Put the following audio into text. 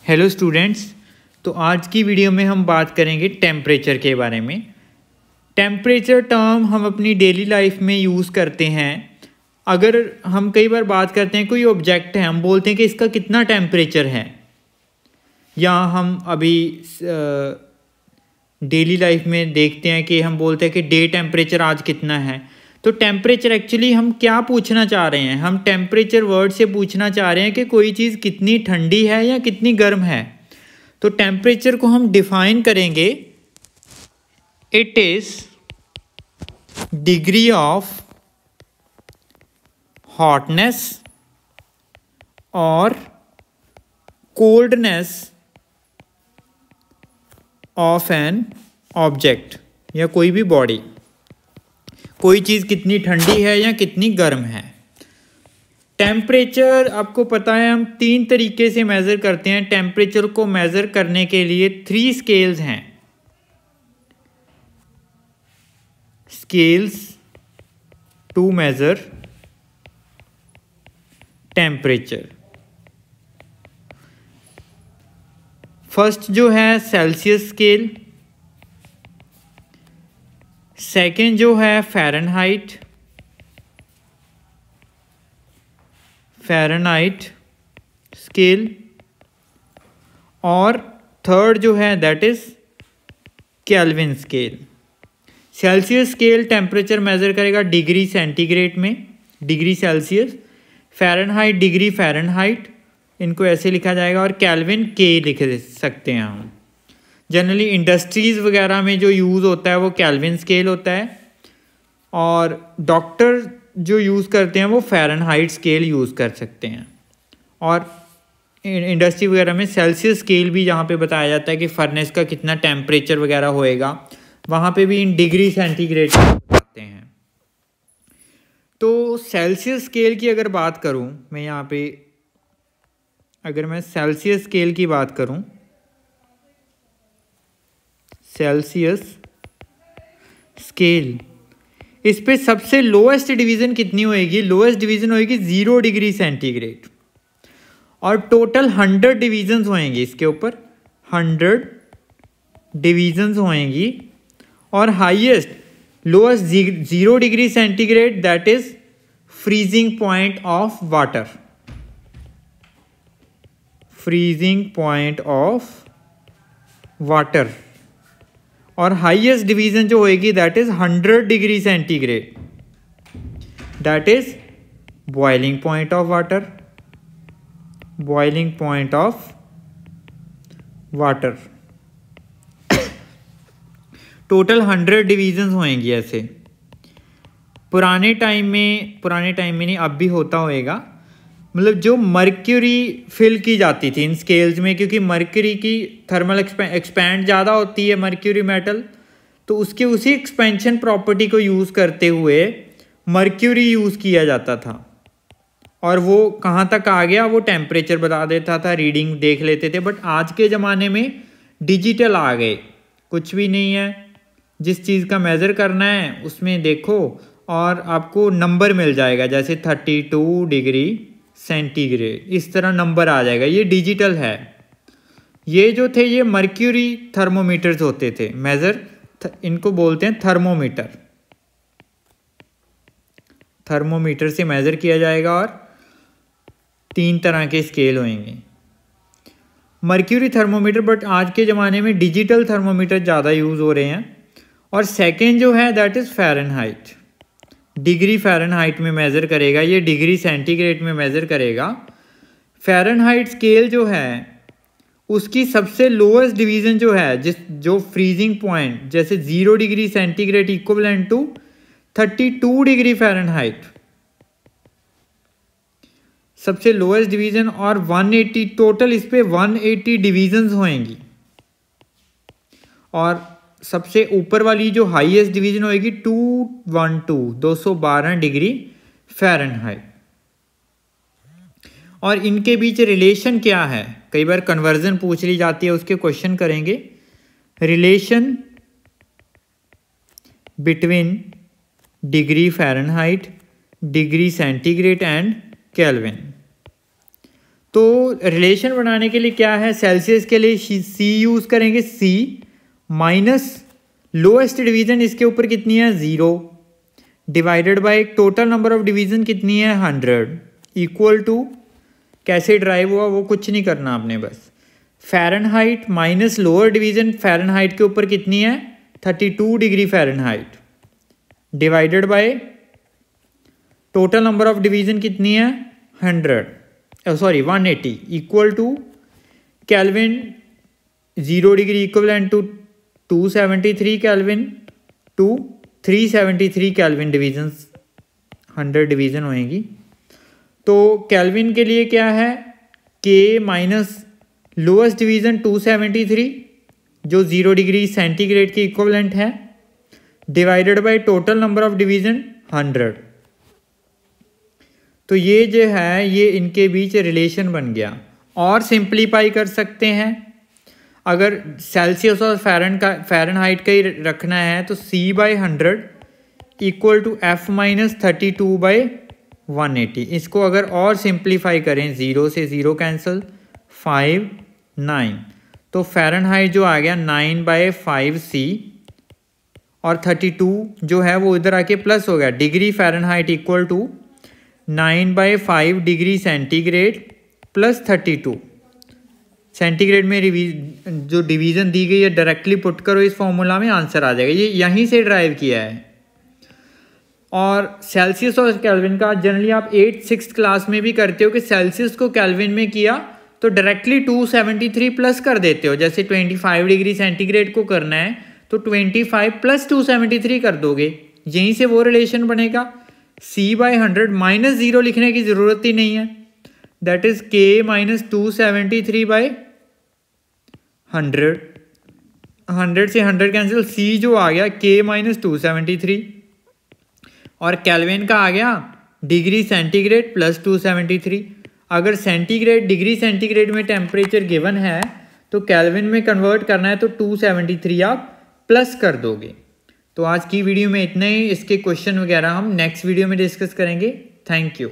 Hello students. तो आज की वीडियो में हम बात करेंगे टेम्परेचर के बारे में। टेम्परेचर टर्म हम अपनी डेली लाइफ में यूज़ करते हैं। अगर हम कई बार बात करते हैं, कोई ऑब्जेक्ट है, हम बोलते हैं कि इसका कितना टेम्परेचर है, या हम अभी डेली लाइफ में देखते हैं कि हम बोलते हैं कि डे टेम्परेचर आज कितना है। तो टेम्परेचर एक्चुअली हम क्या पूछना चाह रहे हैं? हम टेम्परेचर वर्ड से पूछना चाह रहे हैं कि कोई चीज़ कितनी ठंडी है या कितनी गर्म है। तो टेम्परेचर को हम डिफाइन करेंगे, it is degree of hotness और कोल्डनेस ऑफ एन ऑब्जेक्ट या कोई भी बॉडी। कोई चीज़ कितनी ठंडी है या कितनी गर्म है। टेम्परेचर आपको पता है, हम 3 तरीके से मेज़र करते हैं। टेम्परेचर को मेज़र करने के लिए 3 स्केल्स हैं। Scales to measure temperature. First जो है सेल्सियस स्केल, सेकेंड जो है फ़ारेनहाइट स्केल, और थर्ड जो है that is kelvin scale. Celsius scale temperature measure करेगा डिग्री सेंटीग्रेड में, degree Celsius. Fahrenheit degree Fahrenheit, इनको ऐसे लिखा जाएगा, और केल्विन के लिख सकते हैं हम। जनरली इंडस्ट्रीज़ वगैरह में जो यूज़ होता है वो केल्विन स्केल होता है, और डॉक्टर जो यूज़ करते हैं वो फ़ारेनहाइट स्केल यूज़ कर सकते हैं। और इंडस्ट्री वगैरह में सेल्सियस स्केल भी जहाँ पे बताया जाता है कि फर्नेस का कितना टेम्परेचर वगैरह होएगा, वहाँ पे भी इन डिग्री सेंटीग्रेड बताते हैं। तो सेल्सियस स्केल की अगर बात करूँ मैं यहाँ पे, अगर मैं सेल्सियस स्केल की बात करूँ, सेल्सियस स्केल, इस पे सबसे लोएस्ट डिवीज़न कितनी होएगी? लोएस्ट डिवीज़न होएगी 0 डिग्री सेंटीग्रेड, और टोटल 100 डिवीजन्स होएंगी। इसके ऊपर 100 डिवीजन्स होएंगी, और highest lowest 0 degree centigrade that is freezing point of water. Freezing point of water. और हाईएस्ट डिवीजन जो होएगी that is 100 degree centigrade, that is boiling point of water. Boiling point of water. Total 100 divisions होएंगी ऐसे। पुराने time में नहीं, अब भी होता होएगा, मतलब जो मर्क्यूरी फिल की जाती थी इन स्केल्स में, क्योंकि मर्क्यूरी की थर्मल एक्सपैंड ज़्यादा होती है मर्क्यूरी मेटल, तो उसके उसी एक्सपेंशन प्रॉपर्टी को यूज़ करते हुए मर्क्यूरी यूज़ किया जाता था। और वो कहाँ तक आ गया वो टेम्परेचर बता देता था, रीडिंग देख लेते थे। बट आज के ज़माने में डिजिटल आ गए, कुछ भी नहीं है, जिस चीज़ का मेज़र करना है उसमें देखो और आपको नंबर मिल जाएगा, जैसे 32 डिग्री सेंटीग्रेड, इस तरह नंबर आ जाएगा। ये डिजिटल है। ये जो थे ये मर्क्यूरी थर्मोमीटर्स होते थे, मेज़र, इनको बोलते हैं थर्मोमीटर। थर्मोमीटर से मेज़र किया जाएगा, और 3 तरह के स्केल होंगे मर्क्यूरी थर्मोमीटर। बट आज के ज़माने में डिजिटल थर्मोमीटर ज़्यादा यूज़ हो रहे हैं। और सेकेंड जो है that is Fahrenheit. Degree Fahrenheit में मेज़र करेगा, ये डिग्री सेंटीग्रेड में मेज़र करेगा। फ़ारेनहाइट स्केल जो है उसकी सबसे लोएस्ट डिवीज़न जो है, जो फ्रीजिंग पॉइंट, जैसे 0 degree centigrade equivalent to 32 degree Fahrenheit, सबसे लोएस्ट डिवीज़न, और 180 टोटल, इस पे 180 डिवीजन्स होएंगी। और सबसे ऊपर वाली जो हाईएस्ट डिवीजन होएगी 212 डिग्री फ़ारेनहाइट। और इनके बीच रिलेशन क्या है? कई बार कन्वर्जन पूछ ली जाती है, उसके क्वेश्चन करेंगे। Relation between degree Fahrenheit, degree centigrade and kelvin. तो रिलेशन बनाने के लिए क्या है, सेल्सियस के लिए सी यूज़ करेंगे, सी माइनस लोएस्ट डिवीज़न इसके ऊपर कितनी है 0 divided by total number of division कितनी है 100 इक्वल टू कैसे ड्राइव हुआ वो कुछ नहीं करना आपने, बस Fahrenheit minus lower division Fahrenheit के ऊपर कितनी है 32 degree Fahrenheit divided by total number of division कितनी है 180 equal to Kelvin 0 degree equivalent to 273 Kelvin to 373 Kelvin divisions 100 division होएंगी। तो केल्विन के लिए क्या है के माइनस लोएस्ट डिवीज़न 273 जो 0 डिग्री सेंटीग्रेड के इक्वलेंट है divided by total number of division 100। तो ये जो है ये इनके बीच रिलेशन बन गया। और सिंप्लीफाई कर सकते हैं, अगर सेल्सियस और फ़ारेनहाइट का ही रखना है तो C/100 equal to F minus 32/180। इसको अगर और सिंप्लीफाई करें 0 से 0 कैंसिल 5 9 तो फ़ारेनहाइट जो आ गया 9/5C और 32 जो है वो इधर आके प्लस हो गया degree Fahrenheit equal to 9/5 degree centigrade plus 32 centigrade में जो डिवीज़न दी गई है डायरेक्टली पुट करो इस फॉर्मूला में, आंसर आ जाएगा। ये यहीं से ड्राइव किया है। और सेल्सियस और केल्विन का जनरली आप 8th-6th क्लास में भी करते हो कि सेल्सियस को केल्विन में किया तो डायरेक्टली 273 प्लस कर देते हो। जैसे 25 डिग्री सेंटीग्रेड को करना है तो 25 प्लस 273 कर दोगे, यहीं से वो रिलेशन बनेगा। C/100 माइनस 0 लिखने की ज़रूरत ही नहीं है, दैट इज़ K माइनस 273/100। 100 से 100 कैंसिल, C जो आ गया K माइनस 273 और केल्विन का आ गया डिग्री सेंटीग्रेड प्लस 273। अगर सेंटीग्रेड डिग्री सेंटीग्रेड में टेम्परेचर गिवन है तो केल्विन में कन्वर्ट करना है तो 273 आप प्लस कर दोगे। तो आज की वीडियो में इतना ही। इसके क्वेश्चन वगैरह हम नेक्स्ट वीडियो में डिस्कस करेंगे। Thank you.